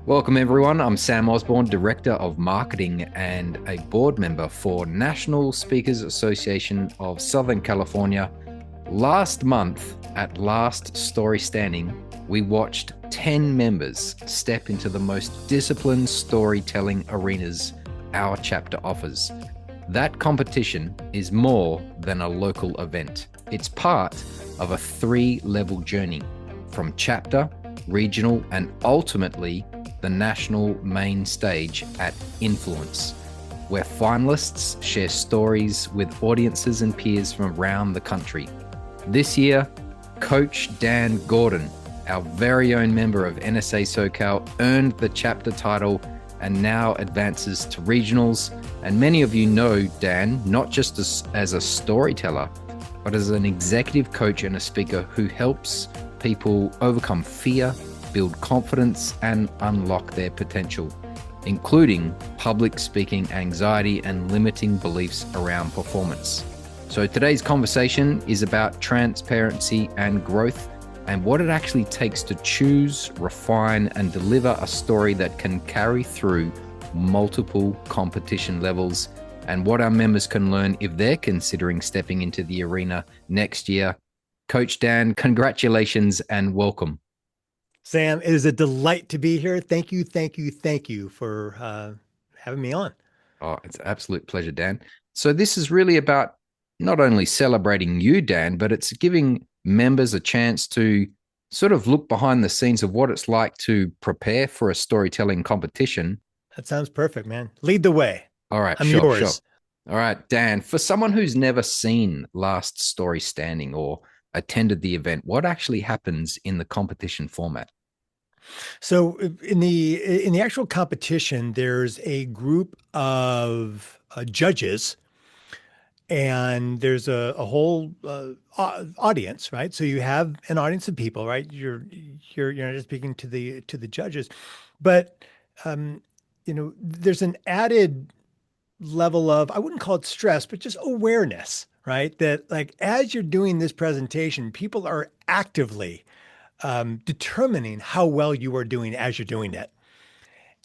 Welcome, everyone. I'm Sam Osborne, Director of Marketing and a board member for National Speakers Association of Southern California. Last month, at Last Story Standing, we watched 10 members step into the most disciplined storytelling arenas our chapter offers. That competition is more than a local event. It's part of a 3-level journey from chapter, regional, and ultimately the national main stage at Influence, where finalists share stories with audiences and peers from around the country. This year, Coach Dan Gordon, our very own member of NSA SoCal, earned the chapter title and now advances to regionals. And many of you know Dan, not just as a storyteller, but as an executive coach and a speaker who helps people overcome fear, build confidence, and unlock their potential, including public speaking anxiety and limiting beliefs around performance. So today's conversation is about transparency and growth and what it actually takes to choose, refine, and deliver a story that can carry through multiple competition levels, and what our members can learn if they're considering stepping into the arena next year. Coach Dan, congratulations and welcome. Sam, it is a delight to be here. Thank you for having me on. Oh, it's an absolute pleasure, Dan. So this is really about not only celebrating you, Dan, but it's giving members a chance to sort of look behind the scenes of what it's like to prepare for a storytelling competition. That sounds perfect, man. Lead the way. All right, I'm sure. yours. All right, Dan, for someone who's never seen Last Story Standing or attended the event, what actually happens in the competition format? So in the actual competition, there's a group of judges, and there's a whole audience, right? So you have an audience of people, right? You're not just speaking to the judges, but there's an added level of, I wouldn't call it stress, but just awareness, right? That like as you're doing this presentation, people are actively determining how well you are doing as you're doing it.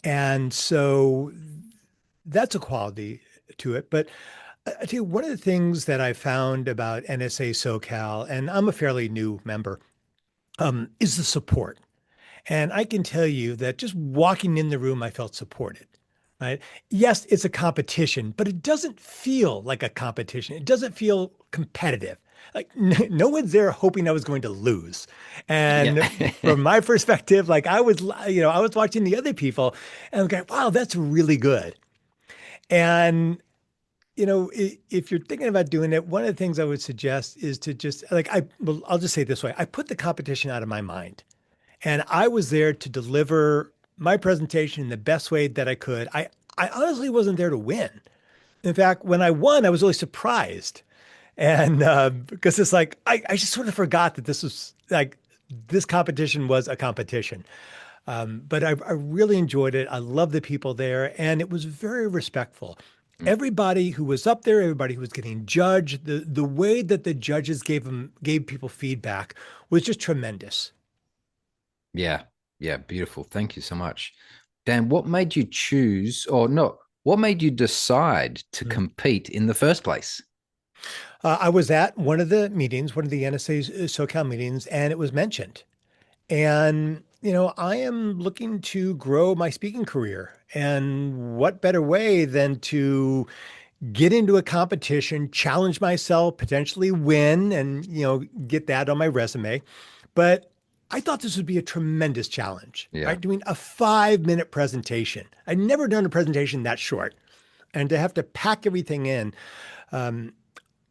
And so that's a quality to it. But I tell you, one of the things that I found about NSA SoCal, and I'm a fairly new member, is the support. And I can tell you that just walking in the room, I felt supported. Right? Yes, it's a competition, but it doesn't feel like a competition. It doesn't feel competitive. Like no one's there hoping I was going to lose. Yeah. And from my perspective, like I was watching the other people and I'm going, wow, that's really good. And if you're thinking about doing it, one of the things I would suggest is to just I'll just say it this way. I put the competition out of my mind. And I was there to deliver my presentation in the best way that I could. I honestly wasn't there to win. In fact, when I won, I was really surprised. And because it's like, I just sort of forgot that this competition was a competition. But I really enjoyed it. I love the people there. And it was very respectful. Everybody who was up there, everybody who was getting judged, the way that the judges gave people feedback was just tremendous. Yeah. Yeah. Beautiful. Thank you so much. Dan, what made you choose, or no, what made you decide to compete in the first place? I was at one of the meetings, one of the NSA SoCal meetings, and it was mentioned. And, I am looking to grow my speaking career. And what better way than to get into a competition, challenge myself, potentially win, and, get that on my resume. But I thought this would be a tremendous challenge, Yeah. right? Doing a 5-minute presentation. I'd never done a presentation that short. And to have to pack everything in,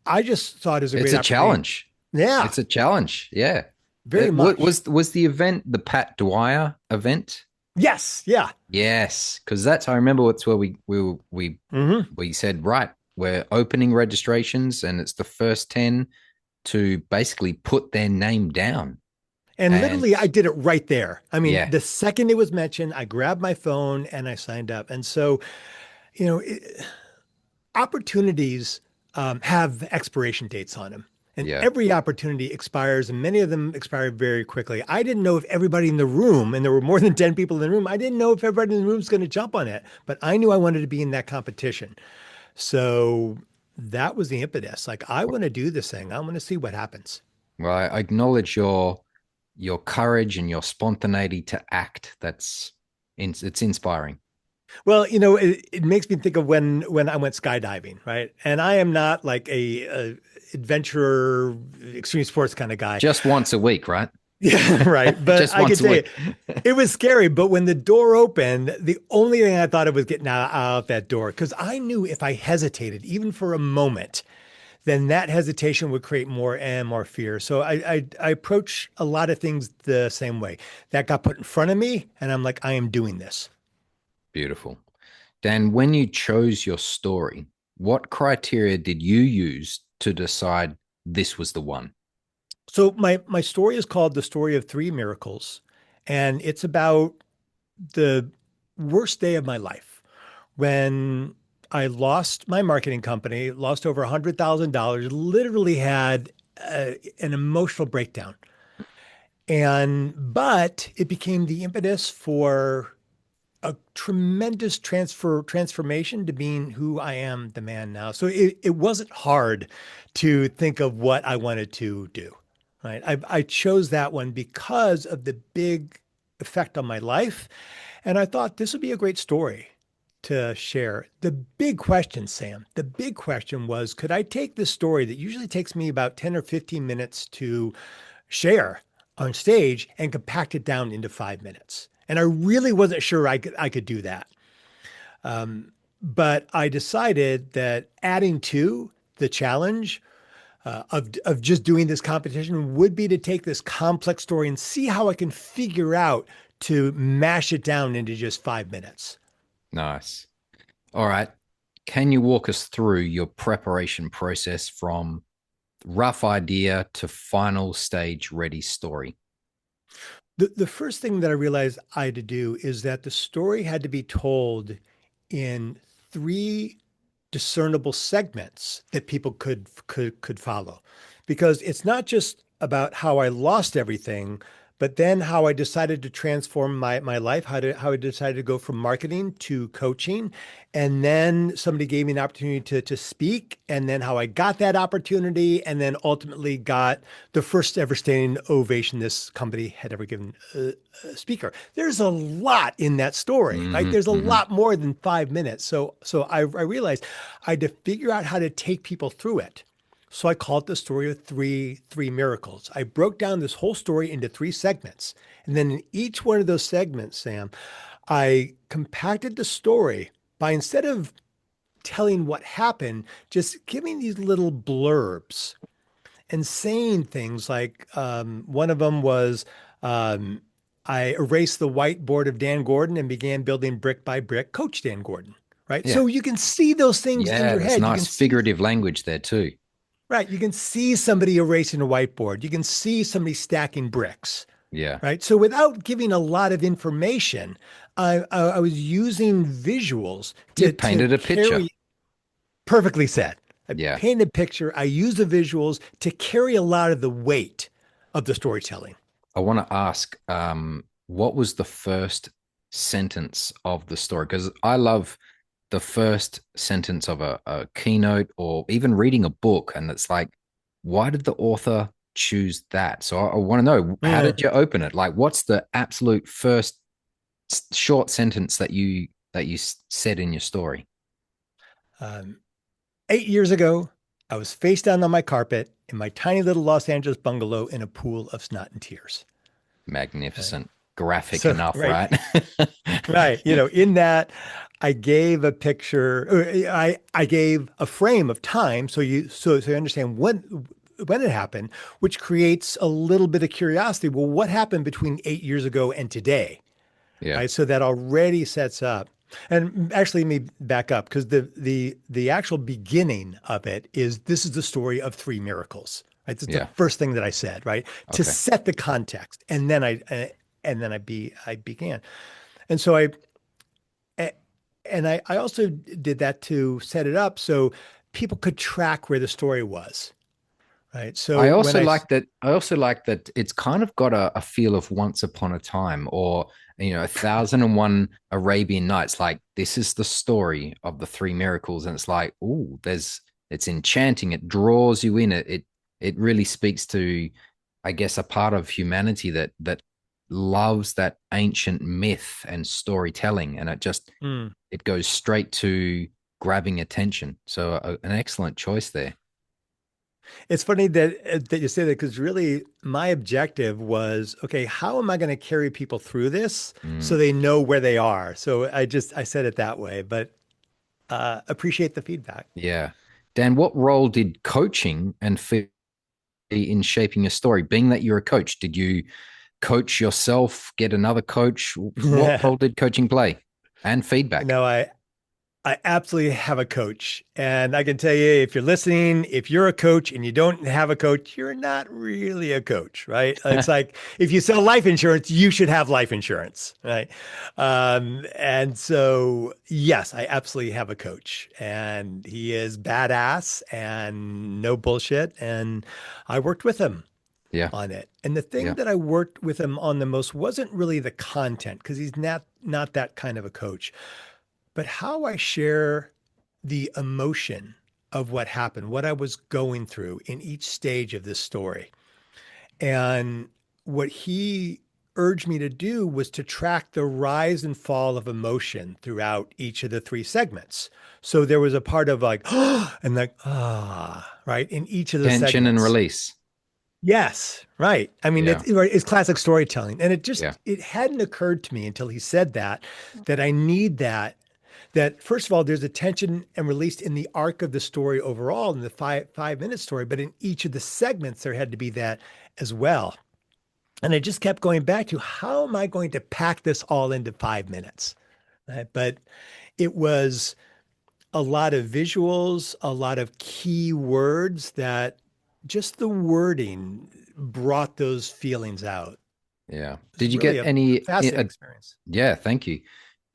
I just thought it was a It's great a opportunity. challenge. Yeah, It's a challenge. Yeah. very much. Was the event the Pat Dwyer event? Yes. Yeah. Yes, because that's I remember it's where Hmm. we said right, we're opening registrations and it's the first 10 to basically put their name down. And And literally, I did it right there. I mean, yeah, the second it was mentioned, I grabbed my phone and I signed up. And so, you know, it, opportunities have expiration dates on them. And Yeah. every opportunity expires, and many of them expire very quickly. I didn't know if everybody in the room, and there were more than 10 people in the room, I didn't know if everybody in the room was going to jump on it, but I knew I wanted to be in that competition. So that was the impetus. Like, I want to do this thing. I want to see what happens. Well, I acknowledge your courage and your spontaneity to act. It's inspiring. Well, it makes me think of when I went skydiving, right? And I am not like a adventurer, extreme sports kind of guy. Just once a week, right? Yeah, right. But Just I can once a tell you, week. it was scary. But when the door opened, the only thing I thought of was getting out that door because I knew if I hesitated, even for a moment, then that hesitation would create more and more fear. So I approach a lot of things the same way. That got put in front of me, and I'm like, I am doing this. Beautiful. Dan, when you chose your story, what criteria did you use to decide this was the one? So my story is called The Story of Three Miracles, and it's about the worst day of my life when I lost my marketing company, lost over $100,000, literally had an emotional breakdown. But it became the impetus for a tremendous transformation to being who I am, the man now. So it wasn't hard to think of what I wanted to do. Right. I chose that one because of the big effect on my life. And I thought this would be a great story to share. The big question, Sam, the big question was, could I take this story that usually takes me about 10 or 15 minutes to share on stage and compact it down into 5 minutes? And I really wasn't sure I could do that. But I decided that adding to the challenge of just doing this competition would be to take this complex story and see how I can figure out to mash it down into just 5 minutes. Nice. All right. Can you walk us through your preparation process from rough idea to final stage ready story? The first thing that I realized I had to do is that the story had to be told in three discernible segments that people could follow, because it's not just about how I lost everything, but then how I decided to transform my life, how I decided to go from marketing to coaching, and then somebody gave me an opportunity to speak, and then how I got that opportunity, and then ultimately got the first ever standing ovation this company had ever given a speaker. There's a lot in that story, right? Mm-hmm, There's a mm-hmm. lot more than 5 minutes. So I realized I had to figure out how to take people through it. So I called the story of three miracles. I broke down this whole story into three segments. And then in each one of those segments, Sam, I compacted the story by, instead of telling what happened, just giving these little blurbs and saying things like, one of them was, um, I erased the whiteboard of Dan Gordon and began building brick by brick Coach Dan Gordon. Right. Yeah. So you can see those things in Yeah. your There's head. You can nice see, figurative language there too. right. You can see somebody erasing a whiteboard. You can see somebody stacking bricks. Yeah. Right. So without giving a lot of information, I was using visuals You to painted a picture. carry. Perfectly said. I Yeah. paint a picture. I use the visuals to carry a lot of the weight of the storytelling. I want to ask, what was the first sentence of the story? Because I love the first sentence of a keynote or even reading a book. And it's like, why did the author choose that? So I want to know, how Yeah. did you open it? Like, what's the absolute first short sentence that you said in your story? Um, 8 years ago, I was face down on my carpet in my tiny little Los Angeles bungalow in a pool of snot and tears. Right. Magnificent. Graphic So, enough, right, right? right. In that, I gave a picture. I gave a frame of time, so you understand when it happened, which creates a little bit of curiosity. Well, what happened between 8 years ago and today? Yeah. Right. So that already sets up. And actually, let me back up, because the actual beginning of it is, this is the story of three miracles. Right. That's the Yeah. first thing that I said. Right. To Okay. set the context, and then I began. And so I also did that to set it up so people could track where the story was. right? I So when also like that. I also like that it's kind of got a feel of Once Upon a Time, or 1,001 Arabian Nights. Like this is the story of the three miracles, and it's like, oh, it's enchanting. It draws you in. It really speaks to, I guess, a part of humanity that loves that ancient myth and storytelling, and Mm. it goes straight to grabbing attention. So an excellent choice there. It's funny that you say that because really my objective was, okay, how am I going to carry people through this so Mm. they know where they are? So I said it that way, but appreciate the feedback. Yeah. Dan, what role did coaching and in shaping your story? Being that you're a coach, did you coach yourself, get another coach? What role did coaching play and feedback? No, I absolutely have a coach. And I can tell you, if you're listening, if you're a coach and you don't have a coach, you're not really a coach, right? It's like if you sell life insurance, you should have life insurance, right? And so, yes, I absolutely have a coach, and he is badass and no bullshit. And I worked with him Yeah. on it. And the thing Yeah. that I worked with him on the most wasn't really the content, because he's not that kind of a coach, but how I share the emotion of what happened, what I was going through in each stage of this story. And what he urged me to do was to track the rise and fall of emotion throughout each of the three segments. So there was a part of like, and like, right, in each of the Tension and segments. release. Yes, right. I mean, Yeah. it's classic storytelling. And Yeah. it hadn't occurred to me until he said that I need that first of all, there's a tension and release in the arc of the story overall in the five minute story, but in each of the segments, there had to be that as well. And I just kept going back to how am I going to pack this all into 5 minutes? Right? But it was a lot of visuals, a lot of key words that just the wording brought those feelings out. Yeah. It's Did you really get a any? fascinating experience. Yeah. Thank you.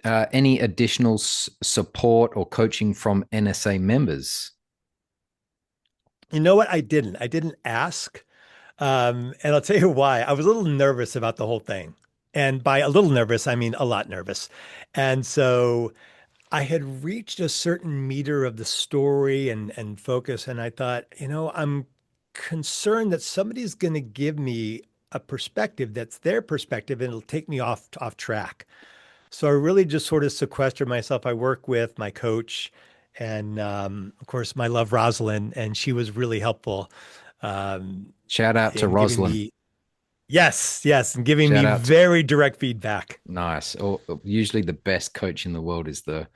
Any additional support or coaching from NSA members? You know what? I didn't ask. And I'll tell you why. I was a little nervous about the whole thing. And by a little nervous, I mean a lot nervous. And so I had reached a certain meter of the story and focus. And I thought, I'm concerned that somebody's going to give me a perspective that's their perspective and it'll take me off track. So I really just sort of sequestered myself. I work with my coach and, of course, my love, Rosalind, and she was really helpful Shout out to in giving Rosalind. me yes, and giving Shout me out. very direct feedback. Nice. Usually the best coach in the world is the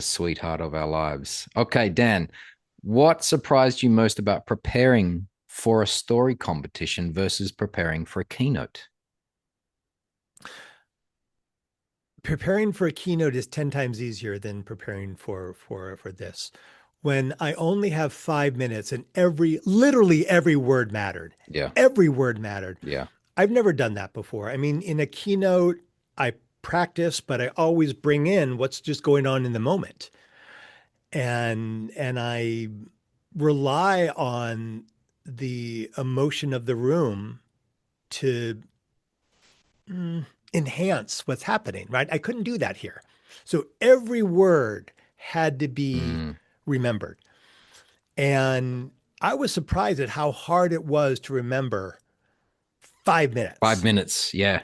sweetheart of our lives. Okay, Dan, what surprised you most about preparing for a story competition versus preparing for a keynote? Preparing for a keynote is 10 times easier than preparing for this. When I only have 5 minutes and literally every word mattered. Yeah. Every word mattered. Yeah. I've never done that before. I mean, in a keynote, I practice, but I always bring in what's just going on in the moment. And I rely on the emotion of the room to enhance what's happening, right? I couldn't do that here. So every word had to be Mm, remembered. And I was surprised at how hard it was to remember 5 minutes. 5 minutes. Yeah.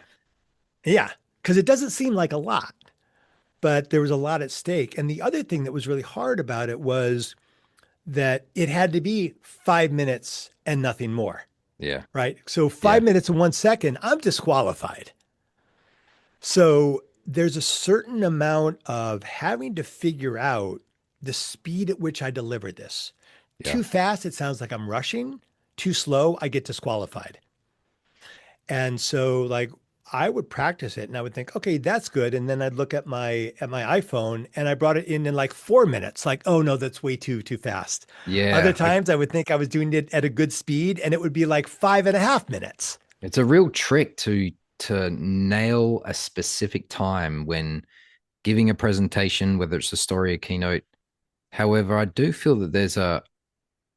Yeah, because it doesn't seem like a lot, but there was a lot at stake. And the other thing that was really hard about it was that it had to be 5 minutes and nothing more, Yeah. right? So Yeah. 5 minutes and 1 second, I'm disqualified. So there's a certain amount of having to figure out the speed at which I deliver this. Yeah. Too fast, it sounds like I'm rushing. Too slow, I get disqualified. And so like I would practice it and I would think, okay, that's good. And then I'd look at my iPhone and I brought it in like 4 minutes. Like, oh no, that's way too fast. Other Yeah. times I would think I was doing it at a good speed and it would be like 5.5 minutes. It's a real trick to nail a specific time when giving a presentation, whether it's a story or keynote. However, I do feel that there's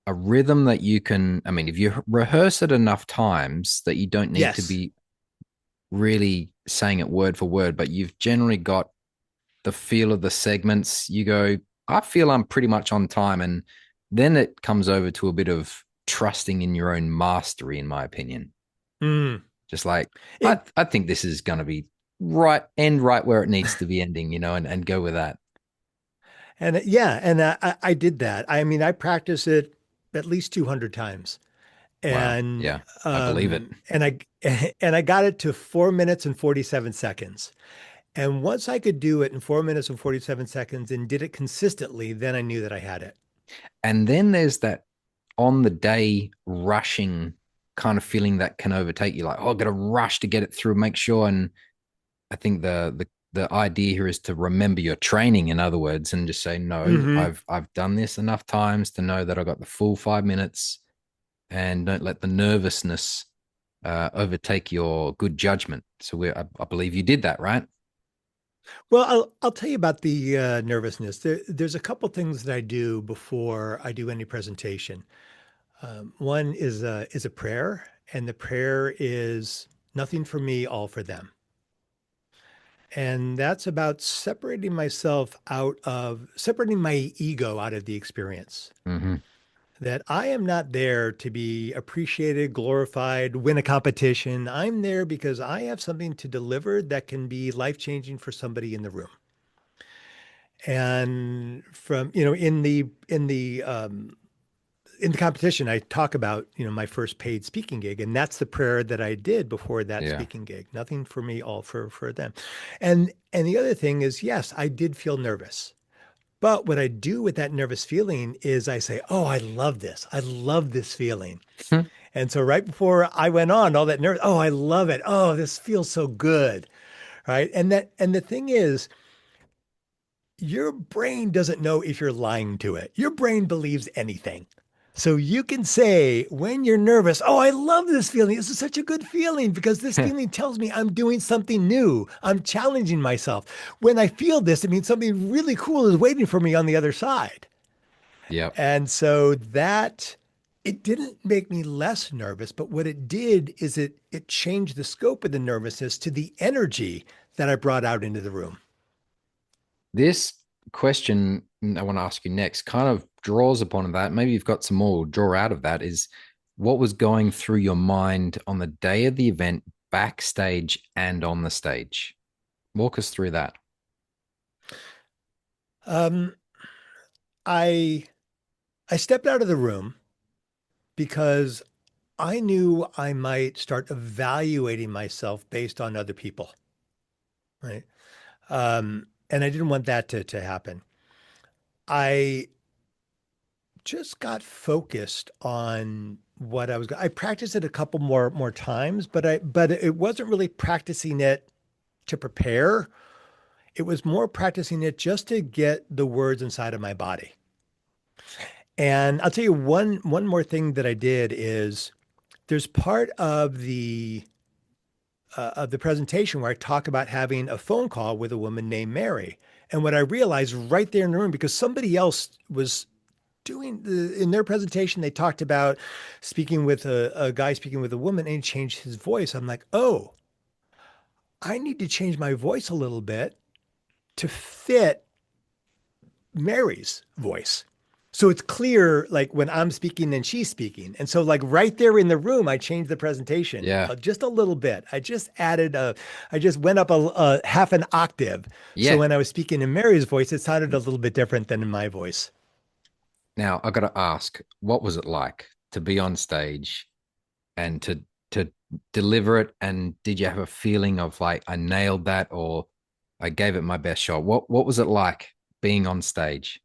a rhythm that you can, I mean, if you rehearse it enough times that you don't need to Yes. be really saying it word for word, but you've generally got the feel of the segments, you go, I feel I'm pretty much on time. And then it comes over to a bit of trusting in your own mastery, in my opinion. Mm. Just like, I, It, I think this is going to be end right where it needs to be ending, and go with that. and yeah, and I did that. I mean, I practiced it at least 200 times. Wow. And Yeah, I believe it. and I and I got it to 4 minutes and 47 seconds. And once I could do it in 4 minutes and 47 seconds and did it consistently, then I knew that I had it. And then there's that on the day rushing kind of feeling that can overtake you, like, oh, I've got to rush to get it through, make sure. And I think the idea here is to remember your training, in other words, and just say, no, Hmm. I've done this enough times to know that I got the full 5 minutes, and don't let the nervousness overtake your good judgment. So I believe you did that, right? Well, I'll tell you about the nervousness. There's a couple things that I do before I do any presentation. One is a prayer, and the prayer is nothing for me, all for them. And that's about separating my ego out of the experience. Mm-hmm. That I am not there to be appreciated, glorified, win a competition. I'm there because I have something to deliver that can be life-changing for somebody in the room. And from, in the competition, I talk about, my first paid speaking gig, and that's the prayer that I did before that Yeah. speaking gig. Nothing for me, all for them. And the other thing is, yes, I did feel nervous. But what I do with that nervous feeling is I say, "Oh, I love this. I love this feeling." And so right before I went on, all that nerve, "Oh, I love it. Oh, this feels so good." Right? And the thing is, your brain doesn't know if you're lying to it. Your brain believes anything. So you can say when you're nervous, "Oh, I love this feeling. This is such a good feeling because this feeling tells me I'm doing something new. I'm challenging myself. When I feel this, it means something really cool is waiting for me on the other side." Yep. And so that it didn't make me less nervous, but what it did is it changed the scope of the nervousness to the energy that I brought out into the room. This question I want to ask you next kind of draws upon that. Maybe you've got some more draw out of that. Is what was going through your mind on the day of the event, backstage and on the stage? Walk us through that. Um, I I stepped out of the room because I knew I might start evaluating myself based on other people, right? And I didn't want that to happen. I just got focused on what I practiced it a couple more times, but it wasn't really practicing it to prepare. It was more practicing it just to get the words inside of my body. And I'll tell you one more thing that I did is there's part of the presentation where I talk about having a phone call with a woman named Mary. And what I realized right there in the room, because somebody else was in their presentation, they talked about speaking with a guy speaking with a woman, and he changed his voice. I'm like, oh, I need to change my voice a little bit to fit Mary's voice. So it's clear, like when I'm speaking and she's speaking. And so, like right there in the room, I changed the presentation Yeah. just a little bit. I just went up a half an octave. So Yeah. when I was speaking in Mary's voice, it sounded a little bit different than in my voice. Now I got to ask, what was it like to be on stage and to deliver it? And did you have a feeling of like I nailed that or I gave it my best shot? What was it like being on stage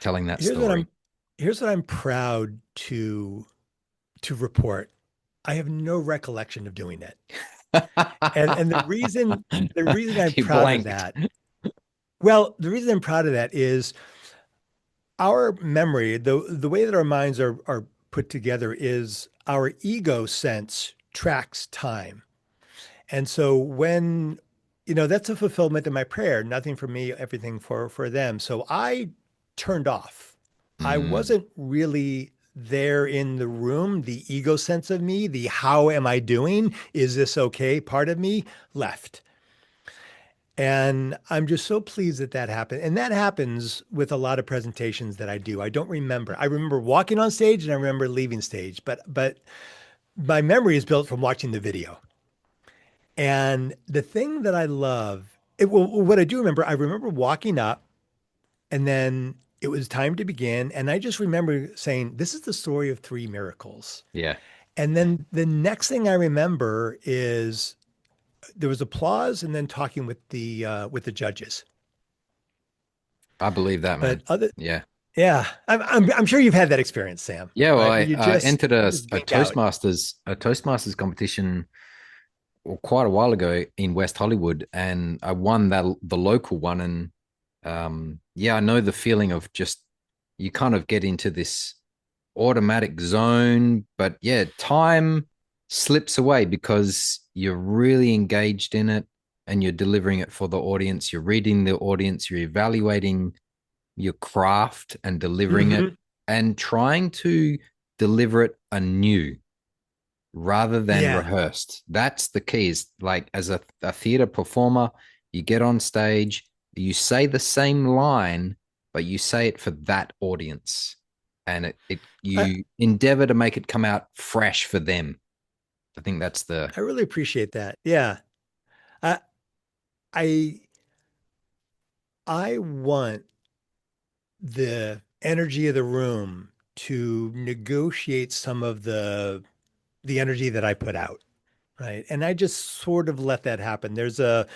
telling that Here's what story? I'm here's what I'm proud to report. I have no recollection of doing it. And the reason I'm You proud of blanked. that, well, the reason I'm proud of that is our memory, the way that our minds are put together is our ego sense tracks time. And so when, that's a fulfillment of my prayer, nothing for me, everything for them. So I turned off. I Mm, wasn't really there in the room, the ego sense of me, the how am I doing? Is this okay? Part of me left. And I'm just so pleased that that happened. And that happens with a lot of presentations that I do. I don't remember. I remember walking on stage and I remember leaving stage, but my memory is built from watching the video. And the thing that I love, well, what I do remember, I remember walking up and then it was time to begin. And I just remember saying, this is the story of three miracles. Yeah, And then the next thing I remember is there was applause and then talking with the judges. I believe that, But man. other, Yeah. yeah, I'm sure you've had that experience, Sam, Yeah, well, right? Where I you entered just a geeked out. Toastmasters competition quite a while ago in West Hollywood, and I won that the local one. And yeah, I know the feeling of just you kind of get into this automatic zone, but yeah, time slips away because you're really engaged in it and you're delivering it for the audience. You're reading the audience, you're evaluating your craft and delivering it Hmm. and trying to deliver it anew rather than Yeah, rehearsed. That's the key is like as a theater performer, you get on stage, you say the same line, but you say it for that audience. And it I, you endeavor to make it come out fresh for them. I think that's the I really appreciate that. Yeah, I I I want the energy of the room to negotiate some of the energy that I put out. Right. And I just sort of let that happen. There's a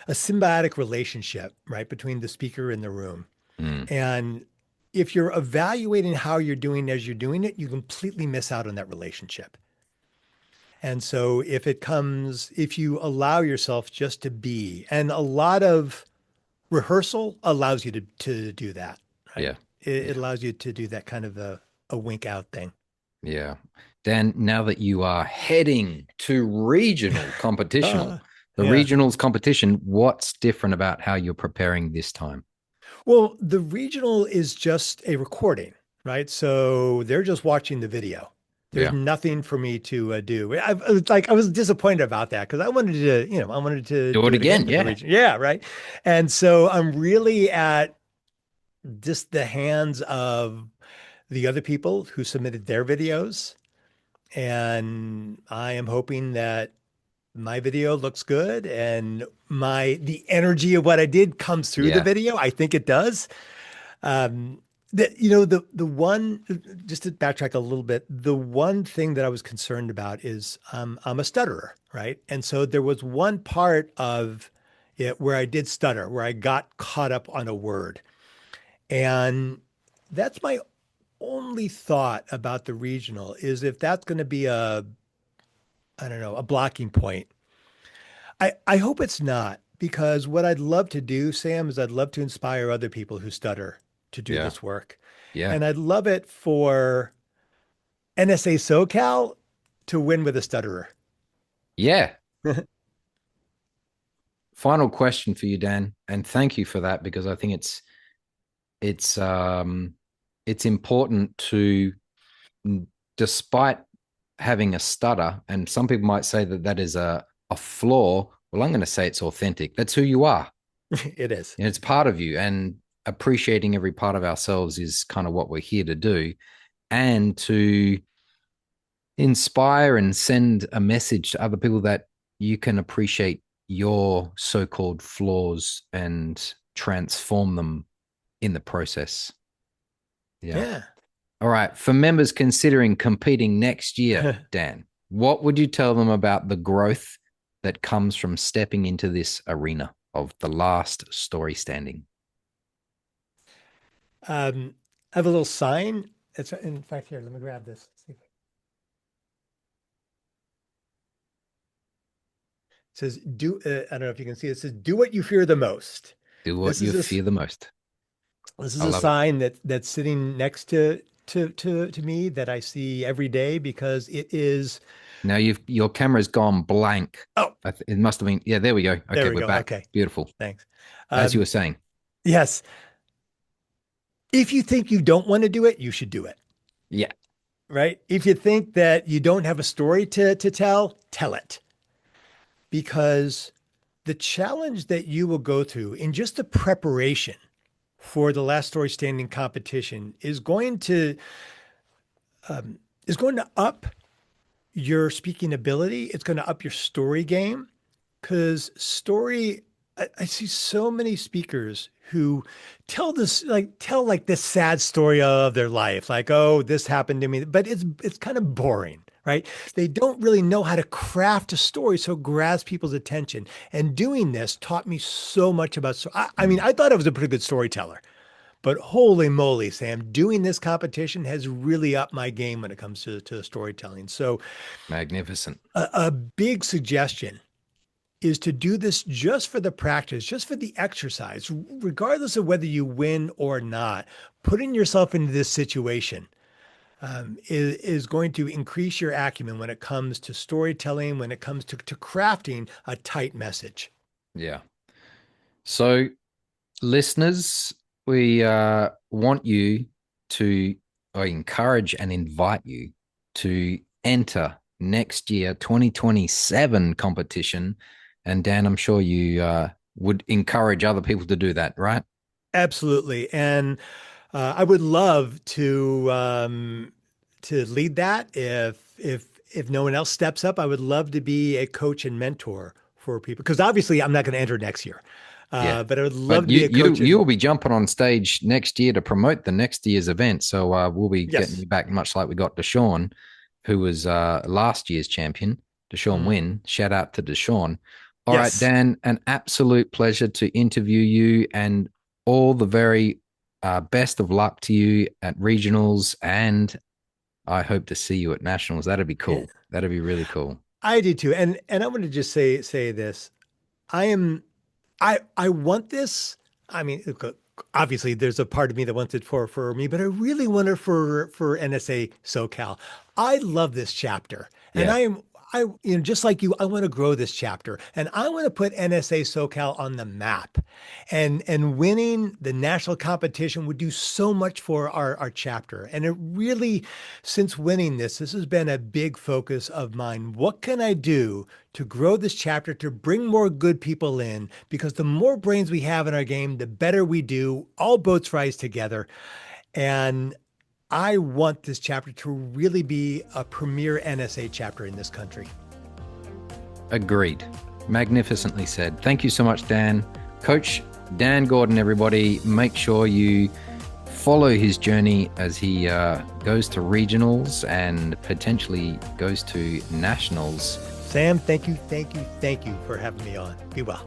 symbiotic relationship, right, between the speaker and the room. mm, And if you're evaluating how you're doing as you're doing it, you completely miss out on that relationship. And so if you allow yourself just to be, and a lot of rehearsal allows you to do that, right? yeah. It Yeah. allows you to do that kind of a wink out thing. Yeah. Dan, now that you are heading to regional competitional, the Yeah. regionals competition, what's different about how you're preparing this time? Well, the regional is just a recording, right? So they're just watching the video. There's Yeah. nothing for me to do. I was disappointed about that because I wanted to, I wanted to Do it do it again again. for the Yeah. region. Yeah, right. And so I'm really at just the hands of the other people who submitted their videos, and I am hoping that my video looks good and the energy of what I did comes through the Yeah. video. I think it does. Um, the one, just to backtrack a little bit, the one thing that I was concerned about is I'm a stutterer, right? And so there was one part of it where I did stutter, where I got caught up on a word. And that's my only thought about the regional is if that's going to be I don't know, a blocking point. I hope it's not, because what I'd love to do, Sam, is I'd love to inspire other people who stutter to do Yeah. this work. Yeah. And I'd love it for NSA SoCal to win with a stutterer. Yeah. Final question for you, Dan, and thank you for that because I think it's it's important to, despite having a stutter, and some people might say that that is a flaw. Well, I'm going to say it's authentic. That's who you are. It is. And it's part of you. And appreciating every part of ourselves is kind of what we're here to do. And to inspire and send a message to other people that you can appreciate your so-called flaws and transform them in the process. Yeah. Yeah. All right. For members considering competing next year, Dan, what would you tell them about the growth that comes from stepping into this arena of the last story standing? I have a little sign. It's in fact here. Let me grab this. It says do. I don't know if you can see it. It says do what you fear the most. Do what This you is a fear the most. this is I a love it. sign that's sitting next to me that I see every day because it is. Now your camera's gone blank. Oh, It must have been. Yeah, there we go. there Okay, we we're go. back. Okay, Beautiful. thanks. As you Um, were saying. yes, if you think you don't want to do it, you should do it. Yeah. right? If you think that you don't have a story to tell it. Because the challenge that you will go through in just the preparation for the last story standing competition is going to up your speaking ability. It's going to up your story game because I see so many speakers who tell like this sad story of their life, like, oh, this happened to me, but it's kind of boring, right? They don't really know how to craft a story so it grabs people's attention. And doing this taught me so much about. So I mean, Mm, I thought I was a pretty good storyteller, but holy moly, Sam, doing this competition has really upped my game when it comes to storytelling. So magnificent. a big suggestion is to do this just for the practice, just for the exercise, regardless of whether you win or not. Putting yourself into this situation is going to increase your acumen when it comes to storytelling, when it comes to crafting a tight message. Yeah. So, listeners, we want you to, I encourage and invite you to enter next year 2027 competition. And Dan, I'm sure you would encourage other people to do that, right? Absolutely. And I would love to lead that if no one else steps up. I would love to be a coach and mentor for people because obviously I'm not going to enter next year, Yeah. but I would love But to be a coach. you'll be jumping on stage next year to promote the next year's event. So we'll be getting Yes. you back, much like we got Deshaun, who was last year's champion, Deshaun Mm. Wynn. Shout out to Deshaun. All right, Yes. Dan, an absolute pleasure to interview you, and all the very best of luck to you at regionals. And I hope to see you at nationals. That'd be Yeah, cool. That'd be really cool. I do too. And I want to just say this. I am I want this. I mean, obviously there's a part of me that wants it for me, but I really want it for NSA SoCal. I love this chapter. And Yeah, just like you, I want to grow this chapter and I want to put NSA SoCal on the map. And winning the national competition would do so much for our chapter. And it really, since winning this has been a big focus of mine. What can I do to grow this chapter, to bring more good people in? Because the more brains we have in our game, the better we do. All boats rise together. And I want this chapter to really be a premier NSA chapter in this country. agreed. Magnificently said. Thank you so much, Dan. Coach Dan Gordon, everybody, make sure you follow his journey as he goes to regionals and potentially goes to nationals. Sam, thank you for having me on. Be well.